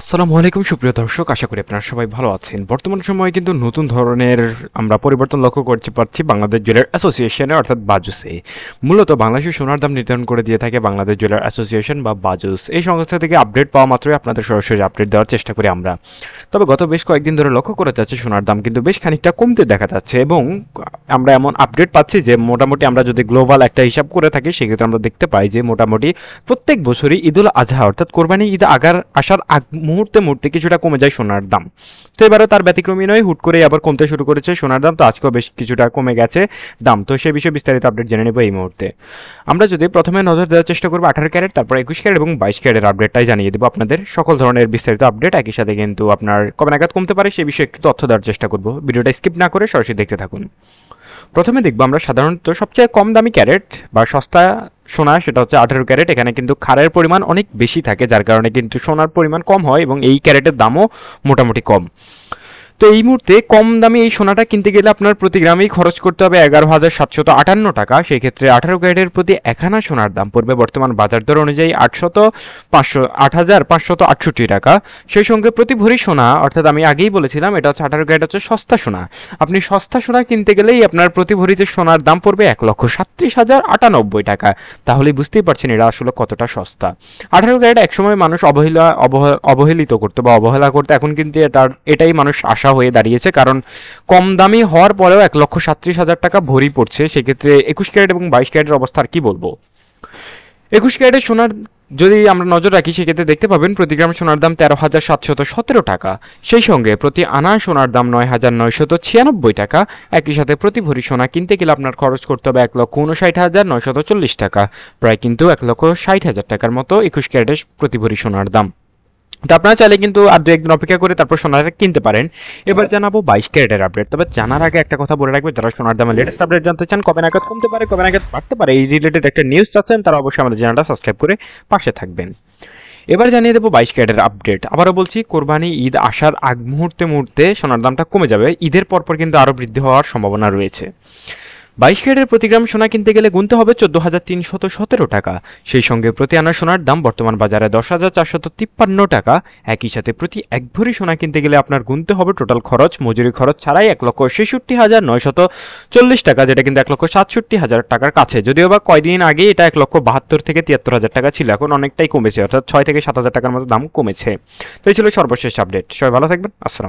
আসসালামু আলাইকুম সুপ্রিয় দর্শক, আশা করি আপনারা সবাই ভালো আছেন। বর্তমান সময়ে কিন্তু নতুন ধরনের আমরা পরিবর্তন লক্ষ্য করতে পারছি বাংলাদেশ জুয়েলার অ্যাসোসিয়েশনে, অর্থাৎ বাজুসে। মূলত বাংলাদেশের সোনার দাম নির্ধারণ করে দিয়ে থাকে বাংলাদেশ জুয়েলার অ্যাসোসিয়েশন বা বাজুস। এই সংস্থা থেকে আপডেট পাওয়া মাত্রই আপনাদের সরাসরি আপডেট দেওয়ার চেষ্টা করি আমরা। তবে গত বেশ কয়েকদিন ধরে লক্ষ্য করা যাচ্ছে সোনার দাম কিন্তু বেশ খানিকটা কমতে দেখা যাচ্ছে, এবং আমরা এমন আপডেট পাচ্ছি যে মোটামুটি আমরা যদি গ্লোবাল একটা হিসাব করে থাকি সেক্ষেত্রে আমরা দেখতে পাই যে মোটামুটি প্রত্যেক বছরই ঈদুল আজহা অর্থাৎ কোরবানি ঈদ আসার আগ মুহূর্তে মুহূর্তে কিছুটা কমে যায় সোনার দাম। তো এবারও তার ব্যতিক্রমী নয়, হুট করে আবার কমতে শুরু করেছে সোনার দাম। তো আজকেও বেশ কিছুটা কমে গেছে দাম। তো সে বিষয়ে বিস্তারিত আপডেট জেনে নেব এই মুহূর্তে। আমরা যদি প্রথমে নজর দেওয়ার চেষ্টা করবো 18 ক্যারেট, তারপর 21 ক্যারেট এবং 22 ক্যারেটের আপডেটটাই জানিয়ে দেবো আপনাদের। সকল ধরনের বিস্তারিত আপডেট একই সাথে কিন্তু আপনার কবে নাগাদ কমতে পারে সে বিষয়ে একটু তথ্য দেওয়ার চেষ্টা করবো। ভিডিওটা স্কিপ না করে সরাসরি দেখতে থাকুন। প্রথমে দেখবো আমরা সাধারণত সবচেয়ে কম দামি ক্যারেট বা সস্তা সোনা, সেটা হচ্ছে 18 ক্যারেট। এখানে কিন্তু খারের পরিমাণ অনেক বেশি থাকে, যার কারণে কিন্তু সোনার পরিমাণ কম হয় এবং এই ক্যারেটের দামও মোটামুটি কম। তো এই মুহূর্তে কম দামি এই সোনাটা কিনতে গেলে আপনার প্রতি গ্রামেই খরচ করতে হবে 11,758 টাকা। সেই ক্ষেত্রে 18 ক্যারেটের প্রতি একখানা সোনার দাম পড়বে বর্তমান বাজার দর অনুযায়ী 8,568 টাকা। সেই সঙ্গে প্রতি ভরি সোনা, অর্থাৎ আমি আগেই বলেছিলাম এটা হচ্ছে 18 ক্যারেট হচ্ছে সস্তা সোনা। আপনি সস্তা সোনা কিনতে গেলেই আপনার প্রতি ভরিতে সোনার দাম পড়বে 1,37,098 টাকা। তাহলেই বুঝতেই পারছেন এটা আসলে কতটা সস্তা। 18 ক্যারেট একসময় মানুষ অবহেলিত করতো বা অবহেলা করতো, এখন কিন্তু এটাই মানুষ আশা হয়ে দাঁড়িয়েছে, কারণ কম দামি হওয়ার পরেও 1,37,000 টাকা ভরি পড়ছে। সেক্ষেত্রে 21 ক্যারেট এবং 22 ক্যারেটের অবস্থা আর কি বলবো। 21 ক্যারেটের সোনার যদি আমরা নজর রাখি সেক্ষেত্রে দেখতে পাবেন প্রতি গ্রাম সোনার দাম 13,717 টাকা। সেই সঙ্গে প্রতি আনা সোনার দাম 9,996 টাকা। একই সাথে প্রতি ভরি সোনা কিনতে গেলে আপনার খরচ করতে হবে 1,59,940 টাকা, প্রায় কিন্তু 1,60,000 টাকার মতো 21 ক্যারেটের প্রতি ভরি সোনার দাম। তো আপনারা চাইলে কিন্তু আর দু একদিন অপেক্ষা করে তারপর সোনাটা কিনতে পারেন। এবার জানাবো 22 ক্যারেটের আপডেট। তবে জানার আগে একটা কথা বলে রাখবে, যারা সোনার দামে লেটেস্ট আপডেট জানতে চান, কবে নাগাদ কমতে পারে কবে নাগাদ বাড়তে পারে এই রিলেটেড একটা নিউজ চাচ্ছেন, তারা অবশ্যই আমাদের চ্যানেলটা সাবস্ক্রাইব করে পাশে থাকবেন। এবার জানিয়ে দেবো 22 ক্যারেটের আপডেট। আবারও বলছি, কোরবানি ঈদ আসার আগ মুহূর্তে সোনার দামটা কমে যাবে। ঈদের পরপর কিন্তু আরও বৃদ্ধি হওয়ার সম্ভাবনা রয়েছে। 22 ক্যারেটের প্রতি গ্রাম সোনা কিনতে গেলে গুনতে হবে 14,317 টাকা। সেই সঙ্গে প্রতি আনা সোনার দাম বর্তমান বাজারে 10,453 টাকা। একই সাথে প্রতি এক ভরি সোনা কিনতে গেলে আপনার গুনতে হবে টোটাল খরচ, মজুরি খরচ ছাড়াই 1,66,940 টাকা, যেটা কিন্তু 1,67,000 টাকার কাছে। যদিও বা কয়দিন আগে এটা 1,72,000 থেকে 73,000 টাকা ছিল, এখন অনেকটাই কমেছে, অর্থাৎ 6 থেকে 7,000 টাকার মতো দাম কমেছে। তো এই ছিল সর্বশেষ আপডেট। সবাই ভালো থাকবেন। আসসালাম।